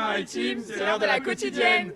Seine-Maritime, c'est l'heure de la quotidienne.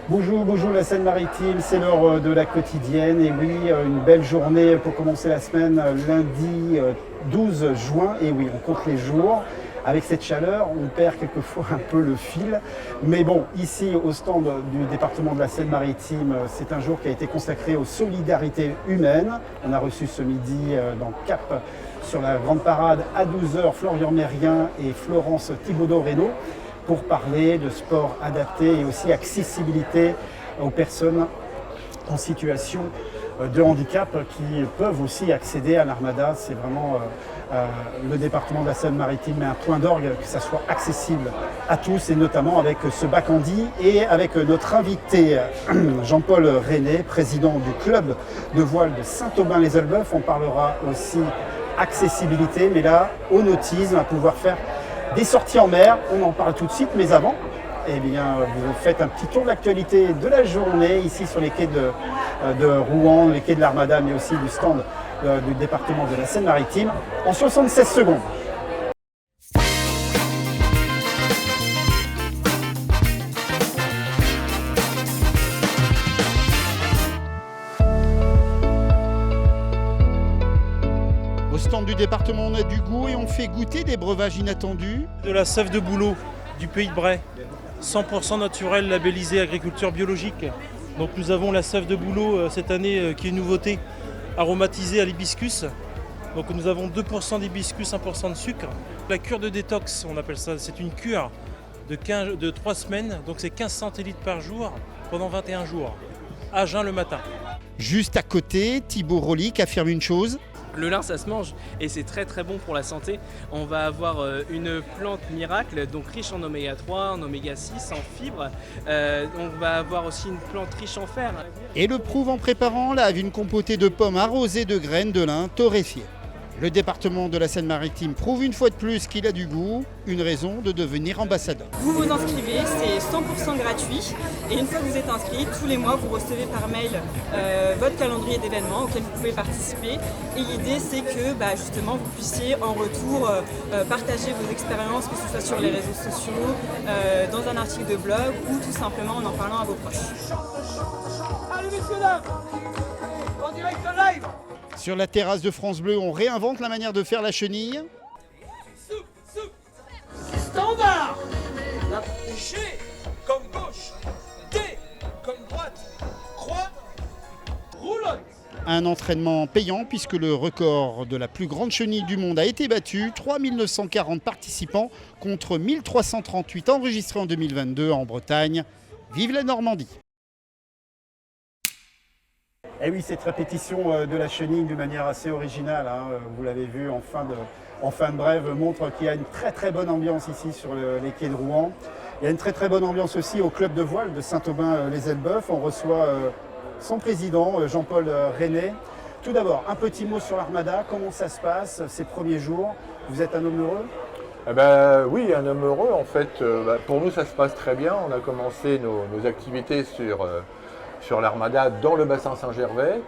Bonjour la Seine-Maritime, c'est l'heure de la quotidienne. Et oui, une belle journée pour commencer la semaine, lundi 12 juin. Et oui, on compte les jours. Avec cette chaleur, on perd quelquefois un peu le fil. Mais bon, ici au stand du département de la Seine-Maritime, c'est un jour qui a été consacré aux solidarités humaines. On a reçu ce midi dans Cap, sur la grande parade à 12h, Florian Mérien et Florence Thibaudot-Reynaud pour parler de sport adapté et aussi accessibilité aux personnes en situation de handicap qui peuvent aussi accéder à l'Armada. C'est vraiment le département de la Seine-Maritime met un point d'orgue, que ça soit accessible à tous et notamment avec ce Bacandi et avec notre invité Jean-Paul René, président du club de voile de Saint-Aubin-les-Elbeuf. On parlera aussi accessibilité, mais là, au nautisme, à pouvoir faire des sorties en mer. On en parle tout de suite, mais avant, eh bien, vous faites un petit tour de l'actualité de la journée ici sur les quais de Rouen, les quais de l'Armada, mais aussi du stand du département de la Seine-Maritime en 76 secondes. Au stand du département, on a du goût et on fait goûter des breuvages inattendus. De la sève de bouleau du pays de Bray, 100% naturel, labellisé agriculture biologique. Donc nous avons la sève de bouleau cette année qui est une nouveauté, aromatisée à l'hibiscus. Donc nous avons 2% d'hibiscus, 1% de sucre. La cure de détox, on appelle ça, c'est une cure de 3 semaines, donc c'est 15 centilitres par jour pendant 21 jours, à jeun le matin. Juste à côté, Thibaut Rolic affirme une chose. Le lin, ça se mange et c'est très très bon pour la santé. On va avoir une plante miracle, donc riche en oméga 3, en oméga 6, en fibres. On va avoir aussi une plante riche en fer. Et le prouve en préparant une compotée de pommes arrosées de graines de lin torréfiées. Le département de la Seine-Maritime prouve une fois de plus qu'il a du goût, une raison de devenir ambassadeur. Vous vous inscrivez, c'est 100% gratuit et une fois que vous êtes inscrit, tous les mois vous recevez par mail votre calendrier d'événements auquel vous pouvez participer et l'idée c'est que justement vous puissiez en retour partager vos expériences, que ce soit sur les réseaux sociaux, dans un article de blog ou tout simplement en parlant à vos proches. Allez messieurs dames, en direct live. Sur la terrasse de France Bleu, on réinvente la manière de faire la chenille. Standard. G comme gauche, D comme droite, croix, roulotte. Un entraînement payant puisque le record de la plus grande chenille du monde a été battu. 3940 participants contre 1338 enregistrés en 2022 en Bretagne. Vive la Normandie! Et oui, cette répétition de la chenille d'une manière assez originale, vous l'avez vu en fin de brève, montre qu'il y a une très très bonne ambiance ici sur les quais de Rouen. Il y a une très très bonne ambiance aussi au club de voile de Saint-Aubin-les-Elbeuf. On reçoit son président, Jean-Paul René. Tout d'abord, un petit mot sur l'Armada. Comment ça se passe ces premiers jours? Vous êtes un homme heureux? Oui, un homme heureux. En fait, pour nous, ça se passe très bien. On a commencé nos activités sur l'Armada dans le bassin Saint-Gervais.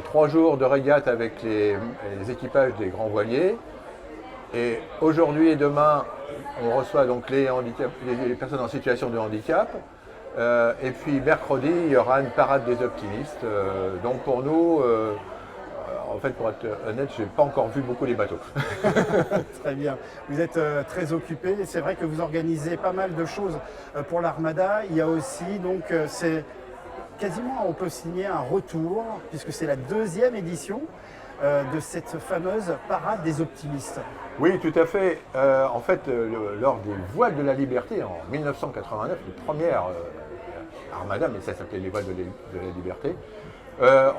3 jours de régate avec les équipages des grands voiliers. Et aujourd'hui et demain, on reçoit donc les personnes en situation de handicap. Et puis mercredi, il y aura une parade des optimistes. Donc pour nous, en fait, pour être honnête, je n'ai pas encore vu beaucoup les bateaux. Très bien. Vous êtes très occupé. C'est vrai que vous organisez pas mal de choses pour l'Armada. Il y a aussi, donc, c'est quasiment, on peut signer un retour, puisque c'est la 2e édition de cette fameuse parade des optimistes. Oui, tout à fait. En fait, lors des voiles de la liberté, en 1989, les premières Armada, mais ça s'appelait les voiles de la liberté,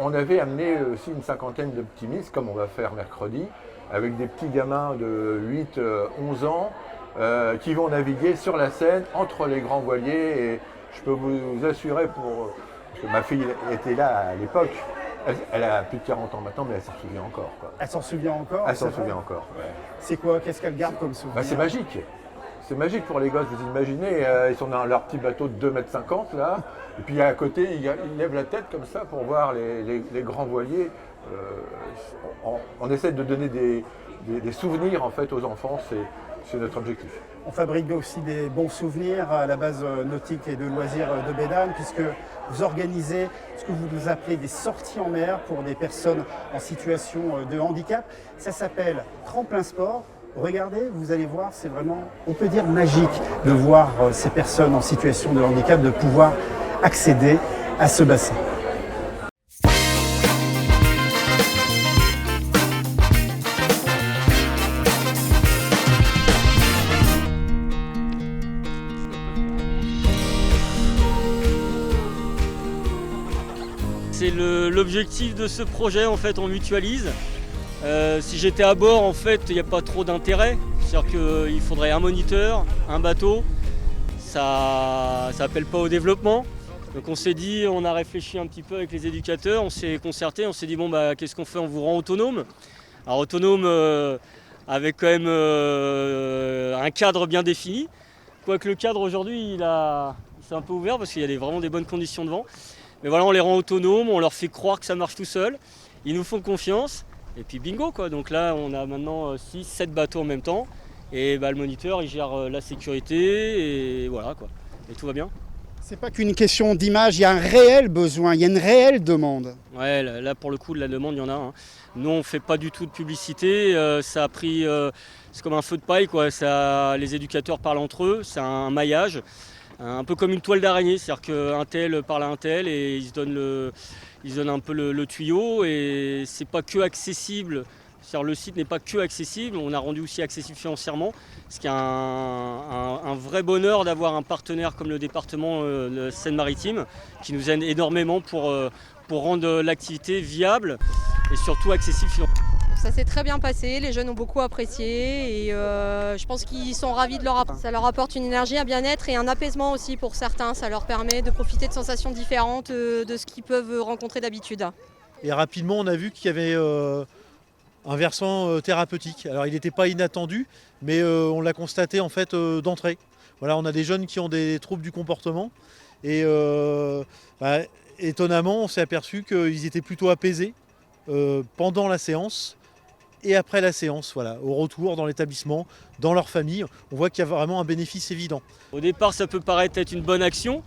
on avait amené aussi une 50aine d'optimistes, comme on va faire mercredi, avec des petits gamins de 8-11 ans qui vont naviguer sur la Seine entre les grands voiliers. Et je peux vous assurer, parce que ma fille était là à l'époque, elle a plus de 40 ans maintenant, mais elle s'en souvient encore. Elle s'en souvient encore? Elle s'en souvient encore, ouais. C'est quoi? Qu'est-ce qu'elle garde comme souvenir? C'est magique. C'est magique pour les gosses, vous imaginez, ils sont dans leur petit bateau de 2,50 m là, et puis à côté, ils lèvent la tête comme ça pour voir les grands voiliers. On essaie de donner des souvenirs en fait aux enfants, c'est notre objectif. On fabrique aussi des bons souvenirs à la base nautique et de loisirs de Bédane, puisque vous organisez ce que vous appelez des sorties en mer pour des personnes en situation de handicap. Ça s'appelle Tremplin Sport. Regardez, vous allez voir, c'est vraiment, on peut dire, magique de voir ces personnes en situation de handicap, de pouvoir accéder à ce bassin. C'est l'objectif de ce projet, en fait, on mutualise. Si j'étais à bord, en fait, il n'y a pas trop d'intérêt. C'est-à-dire qu'il faudrait un moniteur, un bateau. Ça n'appelle pas au développement. Donc on s'est dit, on a réfléchi un petit peu avec les éducateurs, on s'est concerté, on s'est dit bon bah qu'est-ce qu'on fait, on vous rend autonome. Alors autonome avec quand même un cadre bien défini. Quoique le cadre aujourd'hui c'est un peu ouvert parce qu'il y a vraiment des bonnes conditions de vent. Mais voilà, on les rend autonomes, on leur fait croire que ça marche tout seul. Ils nous font confiance. Et puis bingo quoi, donc là on a maintenant 6-7 bateaux en même temps et le moniteur il gère la sécurité et voilà quoi, et tout va bien. C'est pas qu'une question d'image, il y a un réel besoin, il y a une réelle demande. Ouais, là pour le coup de la demande il y en a. Hein. Nous on fait pas du tout de publicité, ça a pris, c'est comme un feu de paille quoi, les éducateurs parlent entre eux, c'est un maillage. Un peu comme une toile d'araignée, c'est-à-dire qu'un tel parle à un tel et ils se donnent un peu le tuyau et c'est pas que accessible, c'est-à-dire le site n'est pas que accessible, on a rendu aussi accessible financièrement, ce qui est un vrai bonheur d'avoir un partenaire comme le département de Seine-Maritime qui nous aide énormément pour rendre l'activité viable et surtout accessible financièrement. Ça s'est très bien passé, les jeunes ont beaucoup apprécié et je pense qu'ils sont ravis de leur apporter. Ça leur apporte une énergie, un bien-être et un apaisement aussi pour certains. Ça leur permet de profiter de sensations différentes de ce qu'ils peuvent rencontrer d'habitude. Et rapidement, on a vu qu'il y avait un versant thérapeutique. Alors, il n'était pas inattendu, mais on l'a constaté en fait d'entrée. Voilà, on a des jeunes qui ont des troubles du comportement et étonnamment, on s'est aperçu qu'ils étaient plutôt apaisés pendant la séance. Et après la séance, voilà, au retour dans l'établissement, dans leur famille, on voit qu'il y a vraiment un bénéfice évident. Au départ, ça peut paraître être une bonne action.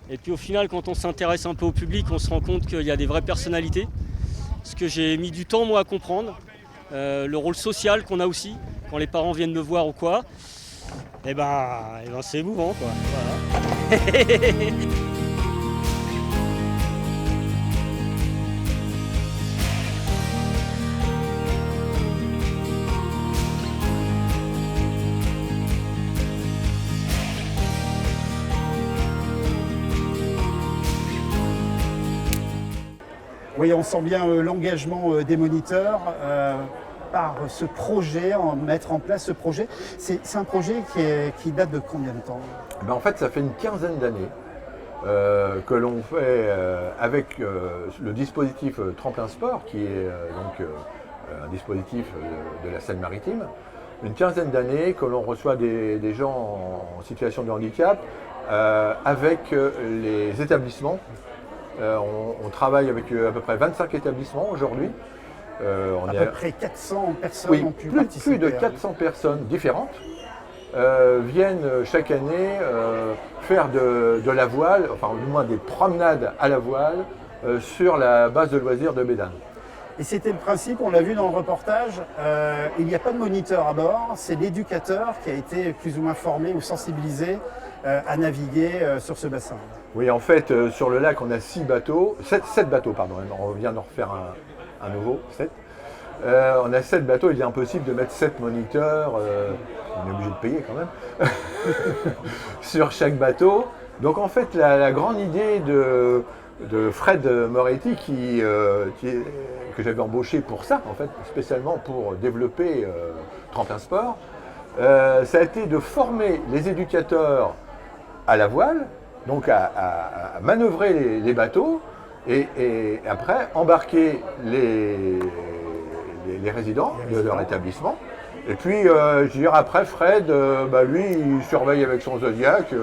Et puis au final, quand on s'intéresse un peu au public, on se rend compte qu'il y a des vraies personnalités. Ce que j'ai mis du temps, moi, à comprendre. Le rôle social qu'on a aussi, quand les parents viennent me voir ou quoi. Et c'est émouvant, quoi. Voilà. Oui, on sent bien l'engagement des moniteurs par ce projet, mettre en place ce projet. C'est un projet qui date de combien de temps ? En fait, ça fait une quinzaine d'années que l'on fait avec le dispositif Tremplin Sport, qui est un dispositif de la Seine-Maritime. Une quinzaine d'années que l'on reçoit des gens en situation de handicap avec les établissements. On travaille avec à peu près 25 établissements aujourd'hui. À peu près 400 personnes oui, ont pu participer. Plus de 400 personnes différentes viennent chaque année faire de la voile, enfin du moins des promenades à la voile sur la base de loisirs de Bédane. Et c'était le principe, on l'a vu dans le reportage, il n'y a pas de moniteur à bord, c'est l'éducateur qui a été plus ou moins formé ou sensibilisé à naviguer sur ce bassin. Oui, en fait, sur le lac, on a 7 bateaux, pardon, on vient d'en refaire un nouveau, 7. On a 7 bateaux, il est impossible de mettre 7 moniteurs, on est obligé de payer quand même, sur chaque bateau. Donc en fait, la grande idée de Fred Moretti, que j'avais embauché pour ça, en fait, spécialement pour développer Tremplin Sport, ça a été de former les éducateurs à la voile, donc à manœuvrer les bateaux, et après embarquer les résidents de leur établissement Et puis, je veux dire, après, Fred, lui, il surveille avec son Zodiac,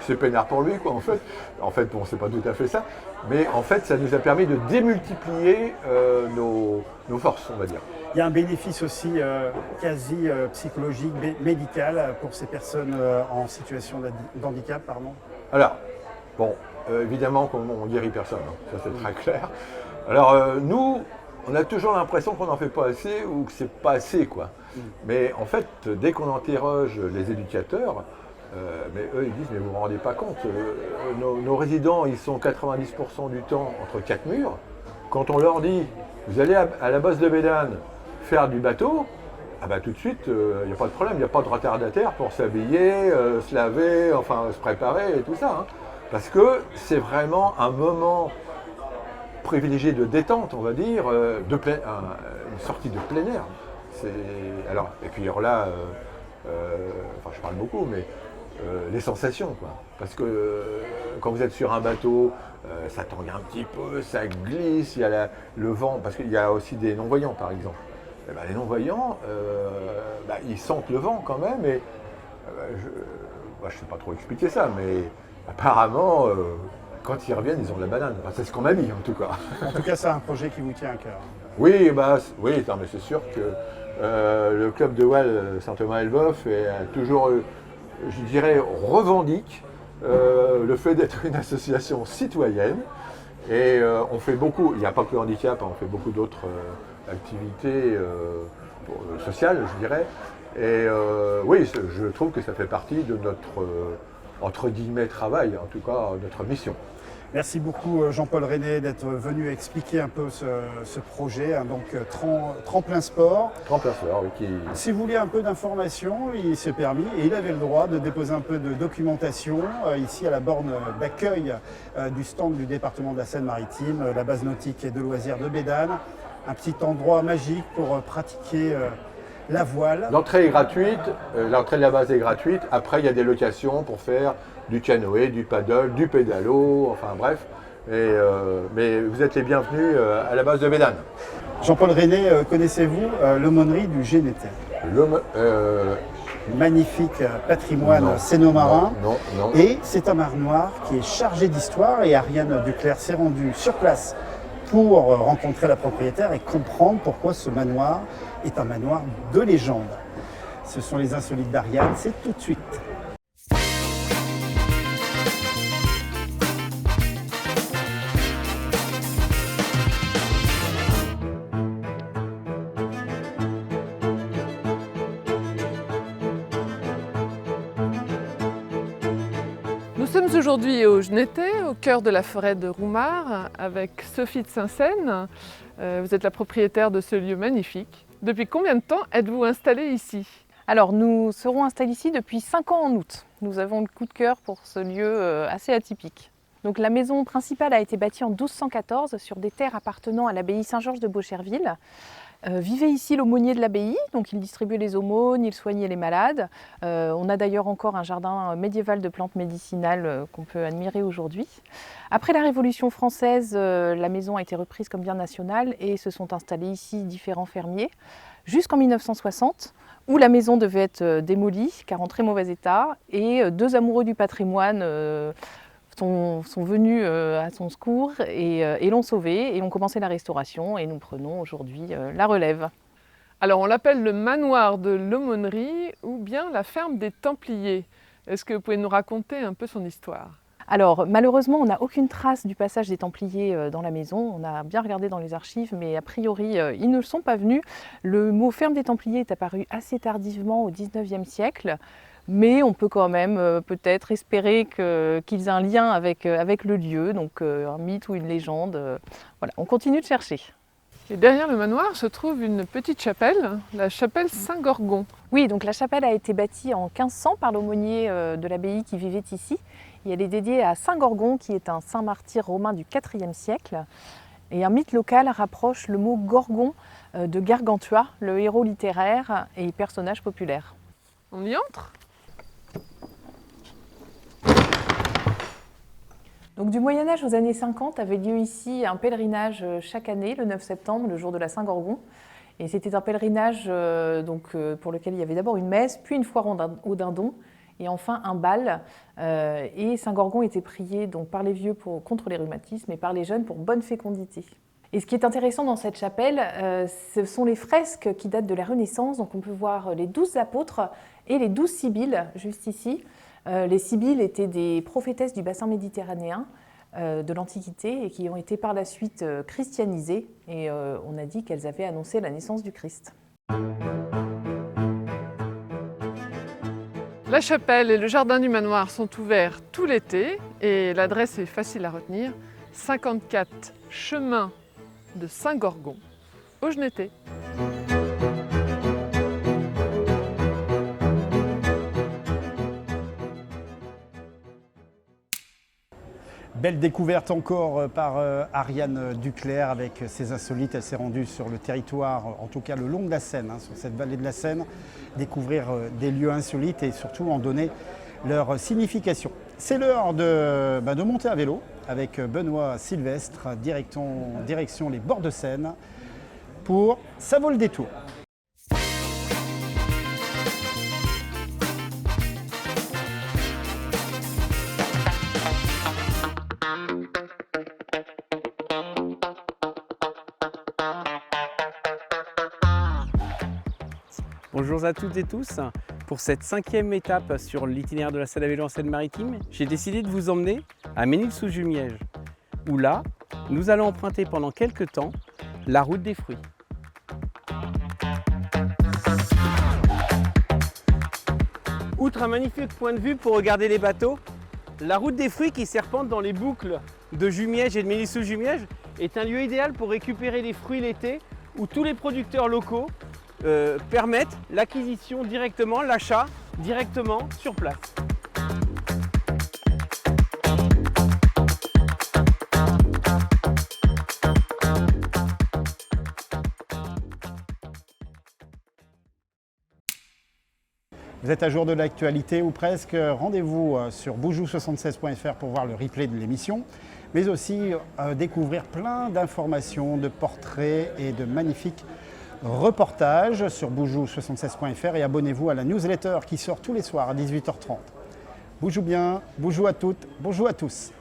c'est peinard pour lui, quoi, en fait. En fait, bon, c'est pas tout à fait ça, mais en fait, ça nous a permis de démultiplier nos forces, on va dire. Il y a un bénéfice aussi quasi psychologique, médical pour ces personnes en situation d'handicap, pardon. Alors, bon, évidemment qu'on ne guérit personne, hein, ça c'est très clair. Alors, nous, on a toujours l'impression qu'on n'en fait pas assez ou que c'est pas assez, quoi. Mais en fait, dès qu'on interroge les éducateurs, mais eux ils disent, mais vous ne vous rendez pas compte, nos résidents, ils sont 90% du temps entre quatre murs. Quand on leur dit, vous allez à la base de Bédane faire du bateau, ah bah tout de suite, il n'y a pas de problème, il n'y a pas de retardataire pour s'habiller, se laver, enfin se préparer et tout ça. Hein. Parce que c'est vraiment un moment privilégié de détente, on va dire, une sortie de plein air. Alors, et puis alors là, enfin je parle beaucoup, mais les sensations, quoi. Parce que quand vous êtes sur un bateau, ça tangue un petit peu, ça glisse, il y a le vent, parce qu'il y a aussi des non-voyants par exemple. Et ben, les non-voyants, ils sentent le vent quand même, et je ne sais pas trop expliquer ça, mais apparemment, quand ils reviennent, ils ont de la banane. Enfin, c'est ce qu'on m'a dit en tout cas. En tout cas, c'est un projet qui vous tient à cœur. Oui, oui, non, mais c'est sûr que le club de voile Saint-Thomas-Elbeuf a toujours, je dirais, revendique le fait d'être une association citoyenne. Et on fait beaucoup, il n'y a pas que le handicap, on fait beaucoup d'autres activités sociales, je dirais. Et oui, je trouve que ça fait partie de notre, entre guillemets, travail, en tout cas notre mission. Merci beaucoup Jean-Paul René d'être venu expliquer un peu ce projet, hein, donc Tremplin Sport. Tremplin Sport, oui. Si vous voulez un peu d'informations, il s'est permis et il avait le droit de déposer un peu de documentation ici à la borne d'accueil du stand du département de la Seine-Maritime, la base nautique et de loisirs de Bédane. Un petit endroit magique pour pratiquer la voile. L'entrée est gratuite, l'entrée de la base est gratuite. Après, il y a des locations pour faire du canoë, du paddle, du pédalo, enfin bref. Mais vous êtes les bienvenus à la base de Bédane. Jean-Paul René, connaissez-vous l'aumônerie du Génétet? Magnifique patrimoine séno-marin. Non. Et c'est un manoir qui est chargé d'histoire et Ariane Duclerc s'est rendue sur place pour rencontrer la propriétaire et comprendre pourquoi ce manoir est un manoir de légende. Ce sont les insolites d'Ariane, c'est tout de suite. Nous sommes aujourd'hui au Genetet, au cœur de la forêt de Roumare, avec Sophie de Saint-Seine. Vous êtes la propriétaire de ce lieu magnifique. Depuis combien de temps êtes-vous installée ici? Alors nous serons installés ici depuis 5 ans en août. Nous avons le coup de cœur pour ce lieu assez atypique. Donc la maison principale a été bâtie en 1214 sur des terres appartenant à l'abbaye Saint-Georges de Beaucherville. Vivait ici l'aumônier de l'abbaye, donc il distribuait les aumônes, il soignait les malades. On a d'ailleurs encore un jardin médiéval de plantes médicinales qu'on peut admirer aujourd'hui. Après la Révolution française, la maison a été reprise comme bien national et se sont installés ici différents fermiers jusqu'en 1960 où la maison devait être démolie car en très mauvais état et deux amoureux du patrimoine sont venus à son secours et l'ont sauvée et ont commencé la restauration et nous prenons aujourd'hui la relève. Alors on l'appelle le manoir de l'aumônerie ou bien la ferme des Templiers. Est-ce que vous pouvez nous raconter un peu son histoire? Alors malheureusement on n'a aucune trace du passage des Templiers dans la maison. On a bien regardé dans les archives mais a priori ils ne sont pas venus. Le mot ferme des Templiers est apparu assez tardivement au 19e siècle. Mais on peut quand même peut-être espérer qu'ils aient un lien avec le lieu, donc un mythe ou une légende. Voilà, on continue de chercher. Et derrière le manoir se trouve une petite chapelle, la chapelle Saint-Gorgon. Oui, donc la chapelle a été bâtie en 1500 par l'aumônier de l'abbaye qui vivait ici. Et elle est dédiée à Saint-Gorgon, qui est un saint martyr romain du IVe siècle. Et un mythe local rapproche le mot Gorgon de Gargantua, le héros littéraire et personnage populaire. On y entre ? Donc, du Moyen-Âge aux années 50 avait lieu ici un pèlerinage chaque année, le 9 septembre, le jour de la Saint-Gorgon. Et c'était un pèlerinage pour lequel il y avait d'abord une messe, puis une foire au dindon, et enfin un bal. Et Saint-Gorgon était prié donc, par les vieux contre les rhumatismes et par les jeunes pour bonne fécondité. Et ce qui est intéressant dans cette chapelle, ce sont les fresques qui datent de la Renaissance. Donc on peut voir les 12 apôtres et les 12 sibylles, juste ici. Les sibylles étaient des prophétesses du bassin méditerranéen de l'Antiquité et qui ont été par la suite christianisées. Et on a dit qu'elles avaient annoncé la naissance du Christ. La chapelle et le jardin du manoir sont ouverts tout l'été et l'adresse est facile à retenir, 54 chemin de Saint-Gorgon, au Genetais. Belle découverte encore par Ariane Duclerc avec ses insolites. Elle s'est rendue sur le territoire, en tout cas le long de la Seine, sur cette vallée de la Seine, découvrir des lieux insolites et surtout en donner leur signification. C'est l'heure de monter à vélo avec Benoît Sylvestre, direction les bords de Seine pour Ça vaut le détour. Bonjour à toutes et tous. Pour cette 5e étape sur l'itinéraire de la Salade à vélo en Seine-Maritime, j'ai décidé de vous emmener à Ménil-sous-Jumièges, où là, nous allons emprunter pendant quelques temps la route des fruits. Outre un magnifique point de vue pour regarder les bateaux, la route des fruits qui serpente dans les boucles de Jumièges et de Ménil-sous-Jumièges est un lieu idéal pour récupérer les fruits l'été, où tous les producteurs locaux permettent l'acquisition directement, l'achat directement sur place. Vous êtes à jour de l'actualité ou presque, rendez-vous sur boujou76.fr pour voir le replay de l'émission, mais aussi découvrir plein d'informations, de portraits et de magnifiques reportages sur boujou76.fr et abonnez-vous à la newsletter qui sort tous les soirs à 18h30. Boujou bien, boujou à toutes, boujou à tous.